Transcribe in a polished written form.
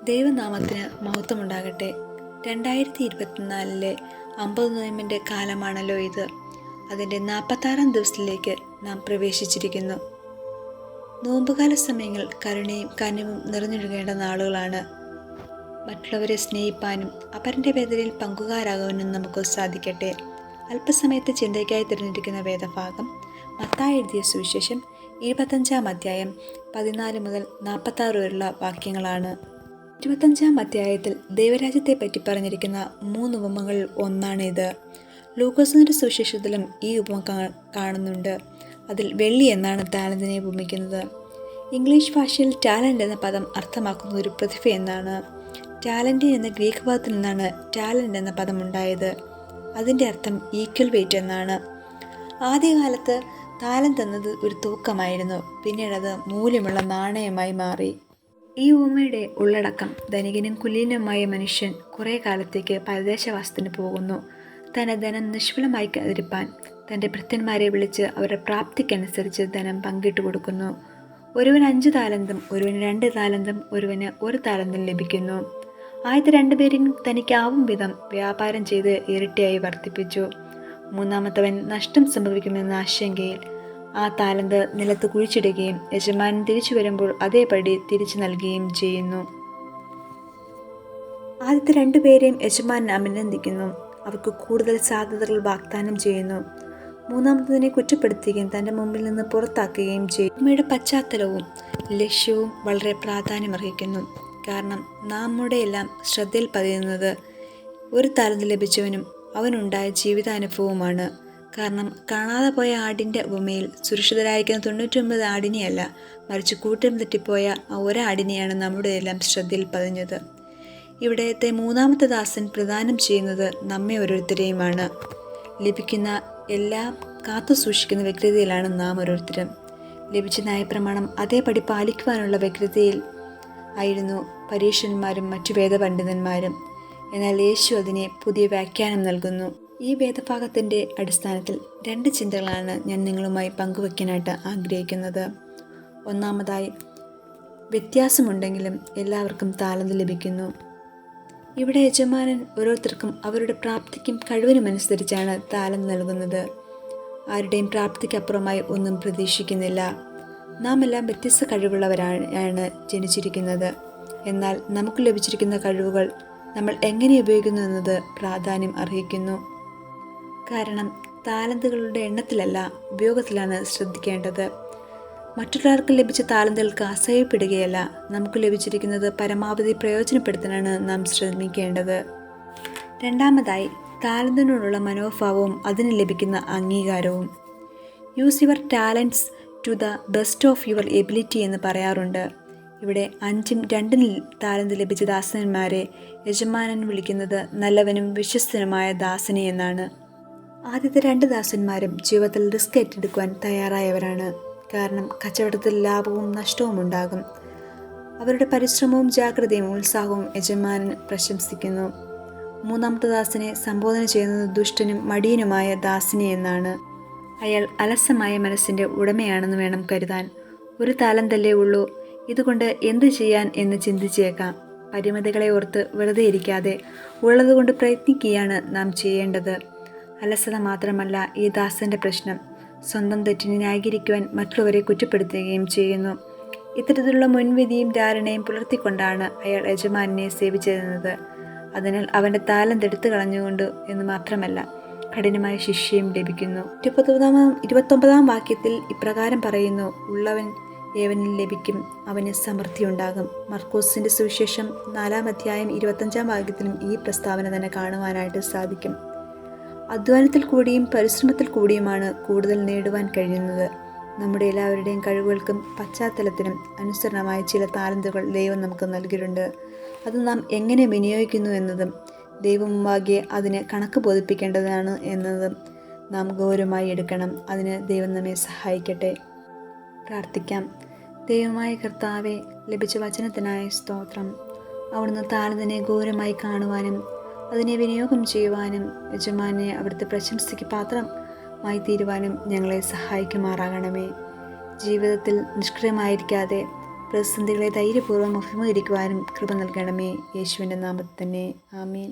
ദൈവനാമത്തിന് മഹത്വമുണ്ടാകട്ടെ. 2024 50 നോയമ്പിൻ്റെ കാലമാണല്ലോ ഇത്. അതിൻ്റെ 46-ാം ദിവസത്തിലേക്ക് നാം പ്രവേശിച്ചിരിക്കുന്നു. നോമ്പുകാല സമയങ്ങൾ കരുണയും കനിവും നിറഞ്ഞൊഴുകേണ്ട നാളുകളാണ്. മറ്റുള്ളവരെ സ്നേഹിപ്പാനും അപരൻ്റെ വേദനയിൽ പങ്കുകാരാകുവാനും നമുക്ക് സാധിക്കട്ടെ. അല്പസമയത്തെ ചിന്തയ്ക്കായി തിരഞ്ഞെടുക്കുന്ന വേദഭാഗം മത്തായി എഴുതിയ സുവിശേഷം 25-ാം അധ്യായം 14 മുതൽ 46 വരെയുള്ള വാക്യങ്ങളാണ്. 25-ാം അധ്യായത്തിൽ ദൈവരാജ്യത്തെ പറ്റി പറഞ്ഞിരിക്കുന്ന 3 ഉപമകളിൽ ഒന്നാണ് ഇത്. ലൂക്കോസിന്റെ സുവിശേഷത്തിലും ഈ ഉപമ കാണുന്നുണ്ട്. അതിൽ വെള്ളി എന്നാണ് ടാലന്റിനെ ഉപമിക്കുന്നത്. ഇംഗ്ലീഷ് ഭാഷയിൽ ടാലന്റ് എന്ന പദം അർത്ഥമാക്കുന്ന ഒരു പ്രതിഭ എന്നാണ്. ടാലന്റ് എന്ന ഗ്രീക്ക് പദത്തിൽ നിന്നാണ് ടാലന്റ് എന്ന പദം ഉണ്ടായത്. അതിൻ്റെ അർത്ഥം ഈക്വൽ വെയിറ്റ് എന്നാണ്. ആദ്യകാലത്ത് ടാലന്റ് എന്നത് ഒരു തൂക്കമായിരുന്നു. പിന്നീട് അത് മൂല്യമുള്ള നാണയമായി മാറി. ഈ ഉപമയുടെ ഉള്ളടക്കം ധനികനും കുലീനനുമായ മനുഷ്യൻ കുറേ കാലത്തേക്ക് പരദേശവാസത്തിന് പോകുന്നു. തൻ്റെ ധനം നിഷ്ഫലമായി കരിപ്പാൻ തൻ്റെ ഭൃത്യന്മാരെ വിളിച്ച് അവരുടെ പ്രാപ്തിക്കനുസരിച്ച് ധനം പങ്കിട്ട് കൊടുക്കുന്നു. ഒരുവന് 5 താലന്തും ഒരുവന് 2 താലന്തും ഒരുവന് 1 താലന്തും ലഭിക്കുന്നു. ആദ്യത്തെ 2 പേരും തനിക്കാവും വിധം വ്യാപാരം ചെയ്ത് ഇരട്ടിയായി വർദ്ധിപ്പിച്ചു. മൂന്നാമത്തവൻ നഷ്ടം സംഭവിക്കുമെന്ന ആശങ്കയിൽ ആ താലന്ത് നിലത്ത് കുഴിച്ചിടുകയും യജമാനൻ തിരിച്ചു വരുമ്പോൾ അതേപടി തിരിച്ചു നൽകുകയും ചെയ്യുന്നു. ആദ്യത്തെ 2 പേരെയും യജമാനൻ അഭിനന്ദിക്കുന്നു. അവർക്ക് കൂടുതൽ സാധ്യതകൾ വാഗ്ദാനം ചെയ്യുന്നു. മൂന്നാമത്തതിനെ കുറ്റപ്പെടുത്തുകയും തൻ്റെ മുമ്പിൽ നിന്ന് പുറത്താക്കുകയും ചെയ്യും. അമ്മയുടെ പശ്ചാത്തലവും ലക്ഷ്യവും വളരെ പ്രാധാന്യമർഹിക്കുന്നു. കാരണം നമ്മുടെ എല്ലാം ശ്രദ്ധയിൽ പതിയുന്നത് 1 താലന്ത് ലഭിച്ചവനും അവനുണ്ടായ ജീവിതാനുഭവവുമാണ്. കാരണം കാണാതെ പോയ ആടിൻ്റെ ഉപമയിൽ സുരക്ഷിതരായിരിക്കുന്ന 99 ആടിനെയല്ല, മറിച്ച് കൂട്ടം തെറ്റിപ്പോയ ആ ഒരാടിനെയാണ് നമ്മുടെ എല്ലാം ശ്രദ്ധയിൽ പതിഞ്ഞത്. ഇവിടത്തെ മൂന്നാമത്തെ ദാസൻ പ്രദാനം ചെയ്യുന്നത് നമ്മെ ഓരോരുത്തരെയുമാണ്. ലഭിക്കുന്ന എല്ലാം കാത്തു സൂക്ഷിക്കുന്ന വ്യഗ്രതയിലാണ് നാം ഓരോരുത്തരും. ലഭിച്ച ന്യായപ്രമാണം അതേപടി പാലിക്കുവാനുള്ള വ്യഗ്രതയിൽ ആയിരുന്നു പരീക്ഷന്മാരും മറ്റു വേദപണ്ഡിതന്മാരും. എന്നാൽ യേശു അതിനെ പുതിയ വ്യാഖ്യാനം നൽകുന്നു. ഈ വേദഭാഗത്തിൻ്റെ അടിസ്ഥാനത്തിൽ 2 ചിന്തകളാണ് ഞാൻ നിങ്ങളുമായി പങ്കുവയ്ക്കാനായിട്ട് ആഗ്രഹിക്കുന്നത്. ഒന്നാമതായി, വ്യത്യാസമുണ്ടെങ്കിലും എല്ലാവർക്കും താലന്ത് ലഭിക്കുന്നു. ഇവിടെ യജമാനൻ ഓരോരുത്തർക്കും അവരുടെ പ്രാപ്തിക്കും കഴിവിനുമനുസരിച്ചാണ് താലന്ത് നൽകുന്നത്. ആരുടെയും പ്രാപ്തിക്കപ്പുറമായി ഒന്നും പ്രതീക്ഷിക്കുന്നില്ല. നാം എല്ലാം വ്യത്യസ്ത കഴിവുള്ളവരാണ് ജനിച്ചിരിക്കുന്നത്. എന്നാൽ നമുക്ക് ലഭിച്ചിരിക്കുന്ന കഴിവുകൾ നമ്മൾ എങ്ങനെ ഉപയോഗിക്കുന്നു എന്നത് പ്രാധാന്യം അർഹിക്കുന്നു. കാരണം താലന്തുകളുടെ എണ്ണത്തിലല്ല, ഉപയോഗത്തിലാണ് ശ്രദ്ധിക്കേണ്ടത്. മറ്റൊരാൾക്ക് ലഭിച്ച താലന്തുകൾക്ക് അസഹ്യപ്പെടുകയല്ല, നമുക്ക് ലഭിച്ചിരിക്കുന്നത് പരമാവധി പ്രയോജനപ്പെടുത്താനാണ് നാം ശ്രമിക്കേണ്ടത്. രണ്ടാമതായി, താലന്തിനോടുള്ള മനോഭാവവും അതിന് ലഭിക്കുന്ന അംഗീകാരവും. Use your talents to the best of your ability എന്ന് പറയാറുണ്ട്. ഇവിടെ 5ഉം 2ഉം താലന്ത് ലഭിച്ച ദാസന്മാരെ യജമാനൻ വിളിക്കുന്നത് നല്ലവനും വിശ്വസ്തനുമായ ദാസനെ എന്നാണ്. ആദ്യത്തെ 2 ദാസന്മാരും ജീവിതത്തിൽ റിസ്ക് ഏറ്റെടുക്കുവാൻ തയ്യാറായവരാണ്. കാരണം കച്ചവടത്തിൽ ലാഭവും നഷ്ടവും ഉണ്ടാകും. അവരുടെ പരിശ്രമവും ജാഗ്രതയും ഉത്സാഹവും യജമാനൻ പ്രശംസിക്കുന്നു. മൂന്നാമത്തെ ദാസനെ സംബോധന ചെയ്യുന്നത് ദുഷ്ടനും മടിയനുമായ ദാസനെ എന്നാണ്. അയാൾ അലസമായ മനസ്സിൻ്റെ ഉടമയാണെന്ന് വേണം കരുതാൻ. 1 താലന്തല്ലേ ഉള്ളൂ, ഇതുകൊണ്ട് എന്ത് ചെയ്യാൻ എന്ന് ചിന്തിച്ചേക്കാം. പരിമിതികളെ ഓർത്ത് വെറുതെ ഇരിക്കാതെ ഉള്ളതുകൊണ്ട് പ്രയത്നിക്കുകയാണ് നാം ചെയ്യേണ്ടത്. അലസത മാത്രമല്ല ഈ ദാസന്റെ പ്രശ്നം, സ്വന്തം തെറ്റിനെ ന്യായീകരിക്കുവാൻ മറ്റുള്ളവരെ കുറ്റപ്പെടുത്തുകയും ചെയ്യുന്നു. ഇത്തരത്തിലുള്ള മുൻവിധിയും ധാരണയും പുലർത്തിക്കൊണ്ടാണ് അയാൾ യജമാനെ സേവിച്ചിരുന്നത്. അതിനാൽ അവൻ്റെ താലന്ത് എടുത്തു കളഞ്ഞുകൊണ്ട് എന്ന് മാത്രമല്ല, കഠിനമായ ശിക്ഷയും ലഭിക്കുന്നു. 29-ാം വാക്യത്തിൽ ഇപ്രകാരം പറയുന്നു: ഉള്ളവൻ ഏവനിൽ ലഭിക്കും, അവന് സമൃദ്ധി ഉണ്ടാകും. മർക്കോസിന്റെ സുവിശേഷം 4-ാം അധ്യായം 25-ാം വാക്യത്തിലും ഈ പ്രസ്താവന തന്നെ കാണുവാനായിട്ട് സാധിക്കും. അധ്വാനത്തിൽ കൂടിയും പരിശ്രമത്തിൽ കൂടിയുമാണ് കൂടുതൽ നേടുവാൻ കഴിയുന്നത്. നമ്മുടെ എല്ലാവരുടെയും കഴിവുകൾക്കും പശ്ചാത്തലത്തിനും അനുസരണമായ ചില താലന്തുകൾ ദൈവം നമുക്ക് നൽകിയിട്ടുണ്ട്. അത് നാം എങ്ങനെ വിനിയോഗിക്കുന്നു എന്നതും ദൈവം മുമ്പാകെ അതിന് കണക്ക് ബോധിപ്പിക്കേണ്ടതാണ് എന്നതും നാം ഗൗരവമായി എടുക്കണം. അതിന് ദൈവം നമ്മെ സഹായിക്കട്ടെ. പ്രാർത്ഥിക്കാം. ദൈവമായ കർത്താവെ, ലഭിച്ച വചനത്തിനായ സ്തോത്രം. അവിടുന്ന് താലന്തിനെ ഗൗരവമായി കാണുവാനും അതിനെ വിനിയോഗം ചെയ്യുവാനും യജമാനെ അവിടുത്തെ പ്രശംസയ്ക്ക് പാത്രമായി തീരുവാനും ഞങ്ങളെ സഹായിക്കുമാറാകണമേ. ജീവിതത്തിൽ നിഷ്ക്രിയമായിരിക്കാതെ പ്രതിസന്ധികളെ ധൈര്യപൂർവ്വം അഭിമുഖീകരിക്കുവാനും കൃപ നൽകണമേ. യേശുവിൻ്റെ നാമത്തിൽ തന്നെ. ആമേൻ.